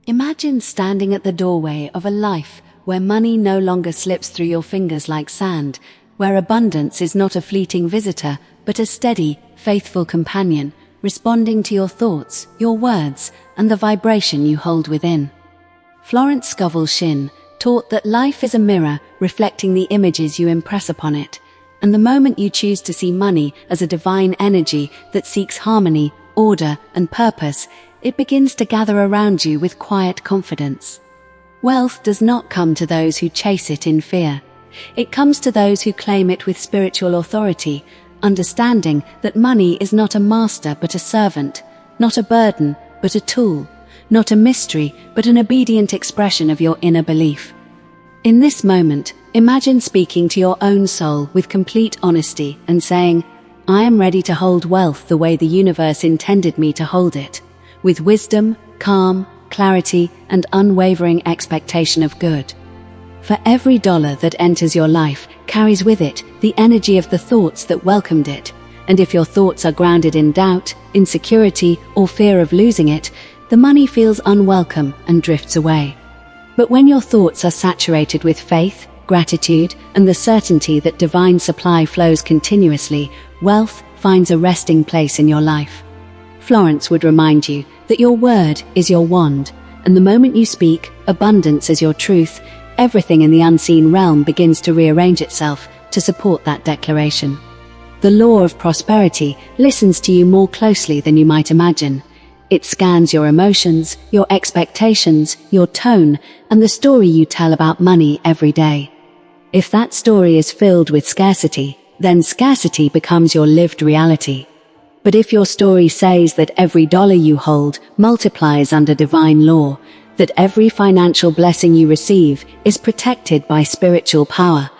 Imagine standing at the doorway of a life where money no longer slips through your fingers like sand, where abundance is not a fleeting visitor, but a steady, faithful companion, responding to your thoughts, your words, and the vibration you hold within. Florence Scovel Shinn taught that life is a mirror reflecting the images you impress upon it, and the moment you choose to see money as a divine energy that seeks harmony, order, and purpose, it begins to gather around you with quiet confidence. Wealth does not come to those who chase it in fear. It comes to those who claim it with spiritual authority, understanding that money is not a master but a servant, not a burden but a tool, not a mystery but an obedient expression of your inner belief. In this moment, imagine speaking to your own soul with complete honesty and saying, "I am ready to hold wealth the way the universe intended me to hold it, with wisdom, calm, clarity, and unwavering expectation of good." For every dollar that enters your life carries with it the energy of the thoughts that welcomed it, and if your thoughts are grounded in doubt, insecurity, or fear of losing it, the money feels unwelcome and drifts away. But when your thoughts are saturated with faith, gratitude, and the certainty that divine supply flows continuously, wealth finds a resting place in your life. Florence would remind you that your word is your wand, and the moment you speak abundance as your truth, everything in the unseen realm begins to rearrange itself to support that declaration. The law of prosperity listens to you more closely than you might imagine. It scans your emotions, your expectations, your tone, and the story you tell about money every day. If that story is filled with scarcity, then scarcity becomes your lived reality. But if your story says that every dollar you hold multiplies under divine law, that every financial blessing you receive is protected by spiritual power,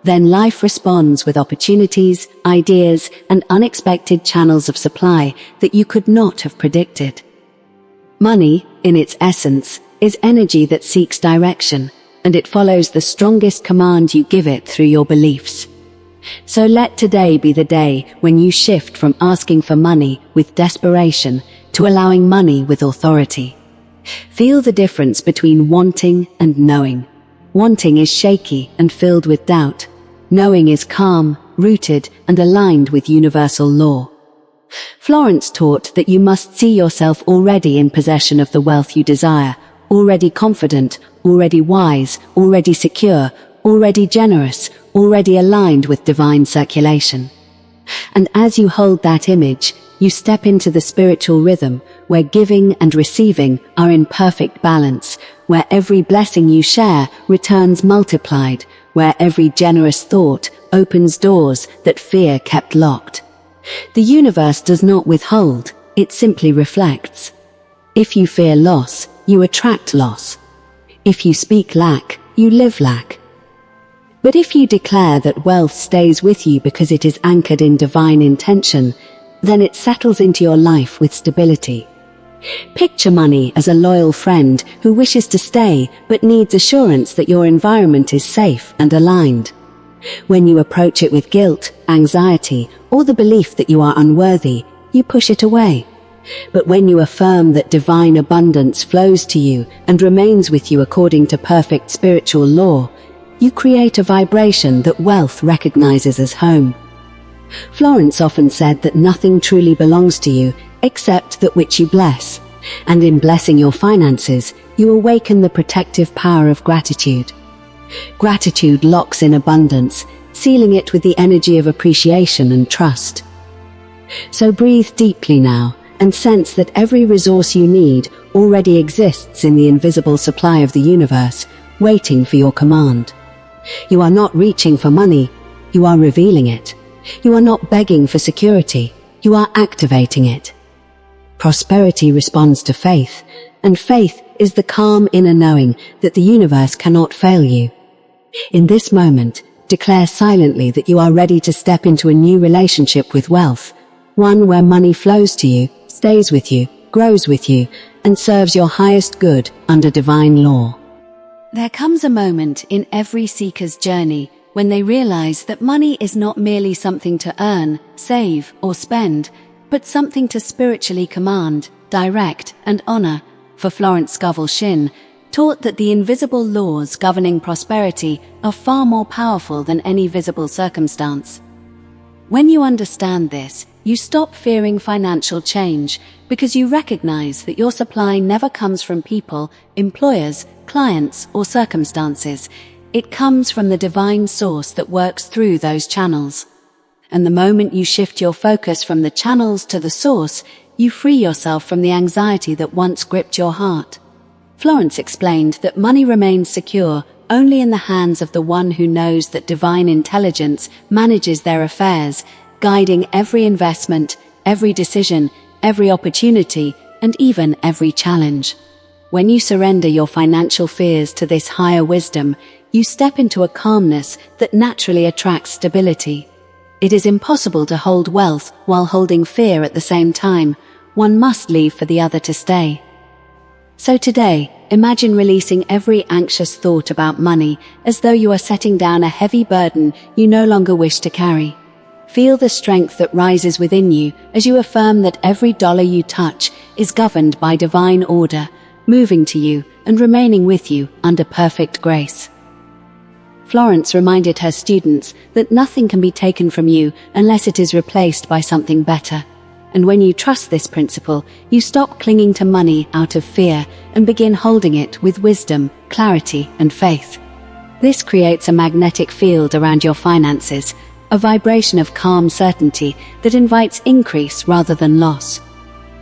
then life responds with opportunities, ideas, and unexpected channels of supply that you could not have predicted. Money, in its essence, is energy that seeks direction, and it follows the strongest command you give it through your beliefs. So let today be the day when you shift from asking for money with desperation to allowing money with authority. Feel the difference between wanting and knowing. Wanting is shaky and filled with doubt. Knowing is calm, rooted, and aligned with universal law. Florence taught that you must see yourself already in possession of the wealth you desire, already confident, already wise, already secure, already generous, already aligned with divine circulation. And as you hold that image, you step into the spiritual rhythm where giving and receiving are in perfect balance, where every blessing you share returns multiplied, where every generous thought opens doors that fear kept locked. The universe does not withhold, it simply reflects. If you fear loss, you attract loss. If you speak lack, you live lack. But if you declare that wealth stays with you because it is anchored in divine intention, then it settles into your life with stability. Picture money as a loyal friend who wishes to stay but needs assurance that your environment is safe and aligned. When you approach it with guilt, anxiety, or the belief that you are unworthy, you push it away. But when you affirm that divine abundance flows to you and remains with you according to perfect spiritual law, you create a vibration that wealth recognizes as home. Florence often said that nothing truly belongs to you except that which you bless, and in blessing your finances, you awaken the protective power of gratitude. Gratitude locks in abundance, sealing it with the energy of appreciation and trust. So breathe deeply now and sense that every resource you need already exists in the invisible supply of the universe, waiting for your command. You are not reaching for money, you are revealing it. You are not begging for security, you are activating it. Prosperity responds to faith, and faith is the calm inner knowing that the universe cannot fail you. In this moment, declare silently that you are ready to step into a new relationship with wealth, one where money flows to you, stays with you, grows with you, and serves your highest good under divine law. There comes a moment in every seeker's journey when they realize that money is not merely something to earn, save, or spend, but something to spiritually command, direct, and honor, for Florence Scovel Shinn, taught that the invisible laws governing prosperity are far more powerful than any visible circumstance. When you understand this, you stop fearing financial change because you recognize that your supply never comes from people, employers, clients, or circumstances. It comes from the divine source that works through those channels. And the moment you shift your focus from the channels to the source, you free yourself from the anxiety that once gripped your heart. Florence explained that money remains secure only in the hands of the one who knows that divine intelligence manages their affairs, guiding every investment, every decision, every opportunity, and even every challenge. When you surrender your financial fears to this higher wisdom, you step into a calmness that naturally attracts stability. It is impossible to hold wealth while holding fear at the same time. One must leave for the other to stay. So today, imagine releasing every anxious thought about money as though you are setting down a heavy burden you no longer wish to carry. Feel the strength that rises within you as you affirm that every dollar you touch is governed by divine order, moving to you and remaining with you under perfect grace. Florence reminded her students that nothing can be taken from you unless it is replaced by something better. And when you trust this principle, you stop clinging to money out of fear and begin holding it with wisdom, clarity, and faith. This creates a magnetic field around your finances, a vibration of calm certainty that invites increase rather than loss.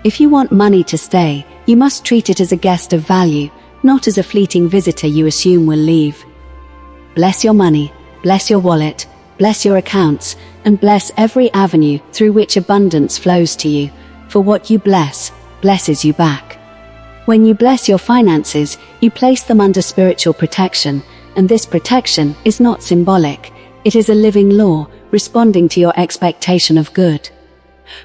If you want money to stay, you must treat it as a guest of value, not as a fleeting visitor you assume will leave. Bless your money, bless your wallet, bless your accounts, and bless every avenue through which abundance flows to you, for what you bless, blesses you back. When you bless your finances, you place them under spiritual protection, and this protection is not symbolic. It is a living law, responding to your expectation of good.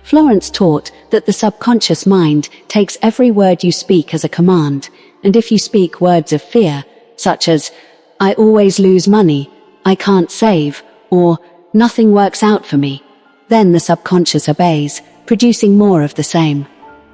Florence taught that the subconscious mind takes every word you speak as a command, and if you speak words of fear, such as, "I always lose money," "I can't save," or "nothing works out for me," then the subconscious obeys, producing more of the same.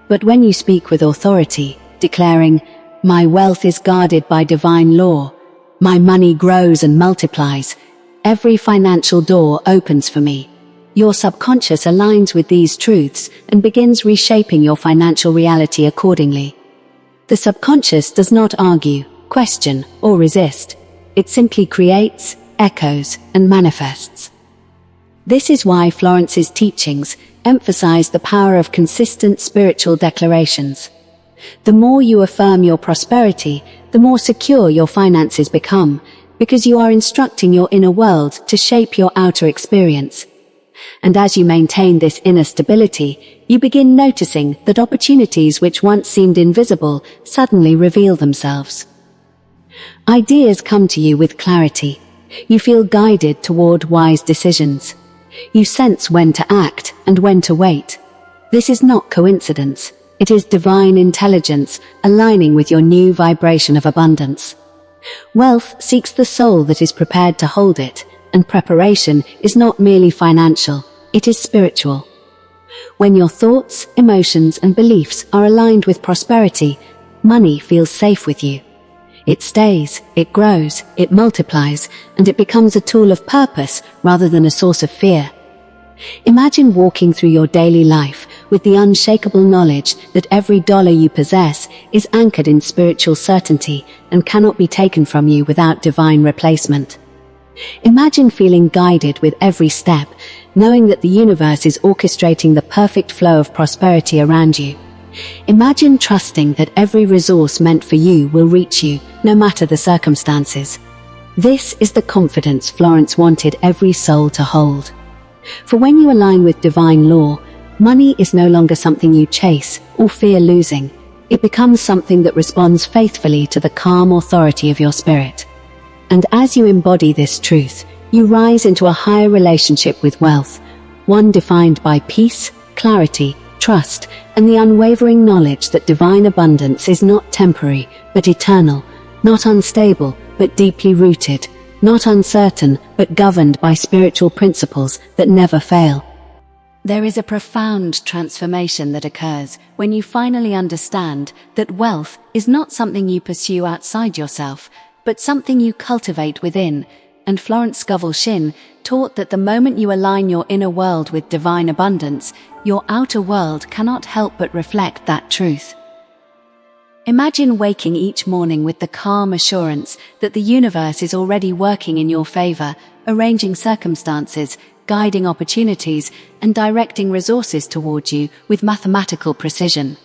But when you speak with authority, declaring, "My wealth is guarded by divine law, my money grows and multiplies, every financial door opens for me," your subconscious aligns with these truths and begins reshaping your financial reality accordingly. The subconscious does not argue, question, or resist. It simply creates, echoes, and manifests. This is why Florence's teachings emphasize the power of consistent spiritual declarations. The more you affirm your prosperity, the more secure your finances become, because you are instructing your inner world to shape your outer experience. And as you maintain this inner stability, you begin noticing that opportunities which once seemed invisible suddenly reveal themselves. Ideas come to you with clarity. You feel guided toward wise decisions. You sense when to act and when to wait. This is not coincidence. It is divine intelligence aligning with your new vibration of abundance. Wealth seeks the soul that is prepared to hold it, and preparation is not merely financial, it is spiritual. When your thoughts, emotions, and beliefs are aligned with prosperity, money feels safe with you. It stays, it grows, it multiplies, and it becomes a tool of purpose rather than a source of fear. Imagine walking through your daily life with the unshakable knowledge that every dollar you possess is anchored in spiritual certainty and cannot be taken from you without divine replacement. Imagine feeling guided with every step, knowing that the universe is orchestrating the perfect flow of prosperity around you. Imagine trusting that every resource meant for you will reach you, no matter the circumstances. This is the confidence Florence wanted every soul to hold. For when you align with divine law, money is no longer something you chase or fear losing. It becomes something that responds faithfully to the calm authority of your spirit. And as you embody this truth, you rise into a higher relationship with wealth, one defined by peace, clarity, trust, and the unwavering knowledge that divine abundance is not temporary, but eternal, not unstable, but deeply rooted, not uncertain, but governed by spiritual principles that never fail. There is a profound transformation that occurs when you finally understand that wealth is not something you pursue outside yourself, but something you cultivate within. And Florence Scovel Shinn taught that the moment you align your inner world with divine abundance, your outer world cannot help but reflect that truth. Imagine waking each morning with the calm assurance that the universe is already working in your favor, arranging circumstances, guiding opportunities, and directing resources toward you with mathematical precision.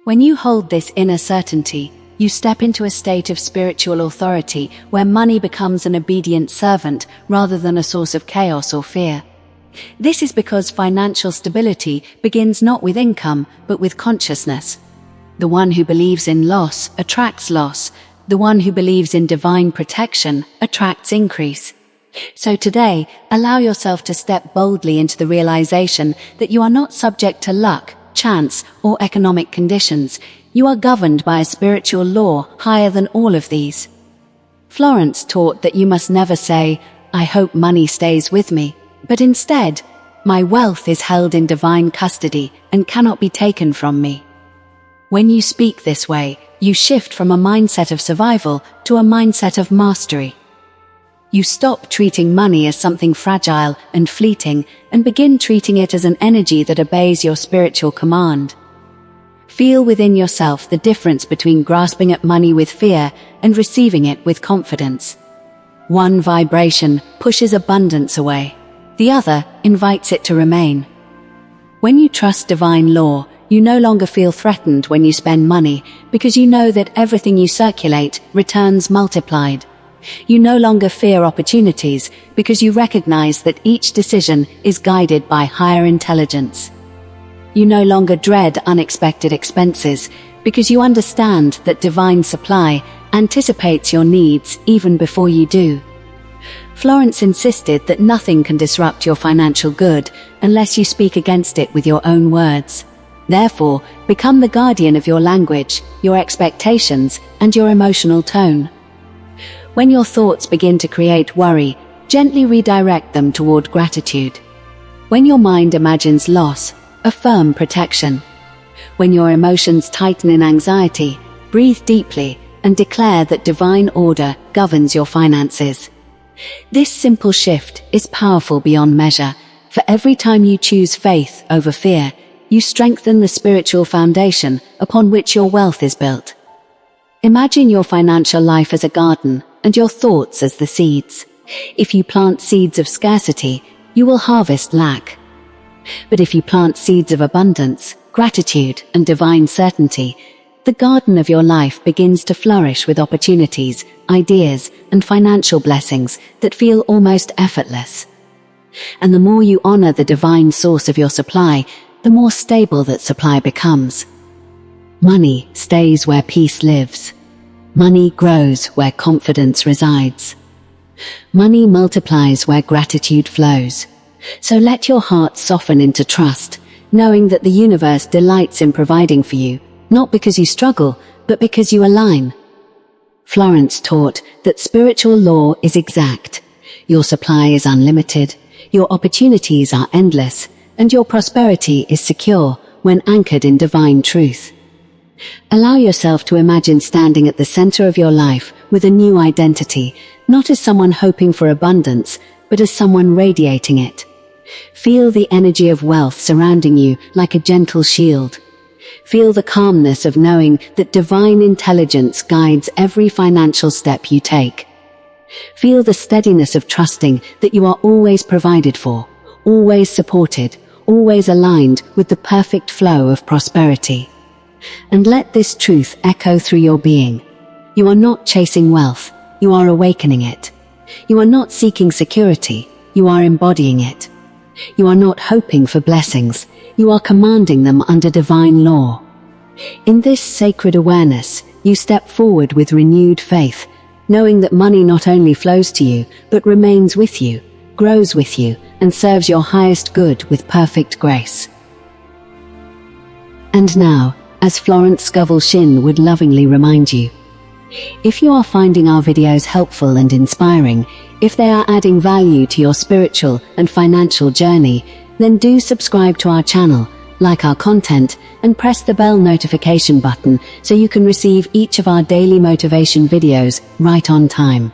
When you hold this inner certainty, you step into a state of spiritual authority where money becomes an obedient servant rather than a source of chaos or fear. This is because financial stability begins not with income, but with consciousness. The one who believes in loss attracts loss. The one who believes in divine protection attracts increase. So today, allow yourself to step boldly into the realization that you are not subject to luck, chance, or economic conditions. You are governed by a spiritual law higher than all of these. Florence taught that you must never say, "I hope money stays with me," but instead, "My wealth is held in divine custody and cannot be taken from me." When you speak this way, you shift from a mindset of survival to a mindset of mastery. You stop treating money as something fragile and fleeting and begin treating it as an energy that obeys your spiritual command. Feel within yourself the difference between grasping at money with fear and receiving it with confidence. One vibration pushes abundance away. The other invites it to remain. When you trust divine law, you no longer feel threatened when you spend money because you know that everything you circulate returns multiplied. You no longer fear opportunities because you recognize that each decision is guided by higher intelligence. You no longer dread unexpected expenses because you understand that divine supply anticipates your needs even before you do. Florence insisted that nothing can disrupt your financial good unless you speak against it with your own words. Therefore, become the guardian of your language, your expectations, and your emotional tone. When your thoughts begin to create worry, gently redirect them toward gratitude. When your mind imagines loss, affirm protection. When your emotions tighten in anxiety, breathe deeply and declare that divine order governs your finances. This simple shift is powerful beyond measure, for every time you choose faith over fear, you strengthen the spiritual foundation upon which your wealth is built. Imagine your financial life as a garden and your thoughts as the seeds. If you plant seeds of scarcity, you will harvest lack. But if you plant seeds of abundance, gratitude, and divine certainty, the garden of your life begins to flourish with opportunities, ideas, and financial blessings that feel almost effortless. And the more you honor the divine source of your supply, the more stable that supply becomes. Money stays where peace lives. Money grows where confidence resides. Money multiplies where gratitude flows. So let your heart soften into trust, knowing that the universe delights in providing for you, not because you struggle, but because you align. Florence taught that spiritual law is exact. Your supply is unlimited, your opportunities are endless, and your prosperity is secure when anchored in divine truth. Allow yourself to imagine standing at the center of your life with a new identity, not as someone hoping for abundance, but as someone radiating it. Feel the energy of wealth surrounding you like a gentle shield. Feel the calmness of knowing that divine intelligence guides every financial step you take. Feel the steadiness of trusting that you are always provided for, always supported, always aligned with the perfect flow of prosperity. And let this truth echo through your being. You are not chasing wealth, you are awakening it. You are not seeking security, you are embodying it. You are not hoping for blessings, you are commanding them under divine law. In this sacred awareness, you step forward with renewed faith, knowing that money not only flows to you, but remains with you, grows with you, and serves your highest good with perfect grace. And now, as Florence Scovel Shinn would lovingly remind you, if you are finding our videos helpful and inspiring, if they are adding value to your spiritual and financial journey, then do subscribe to our channel, like our content, and press the bell notification button so you can receive each of our daily motivation videos right on time.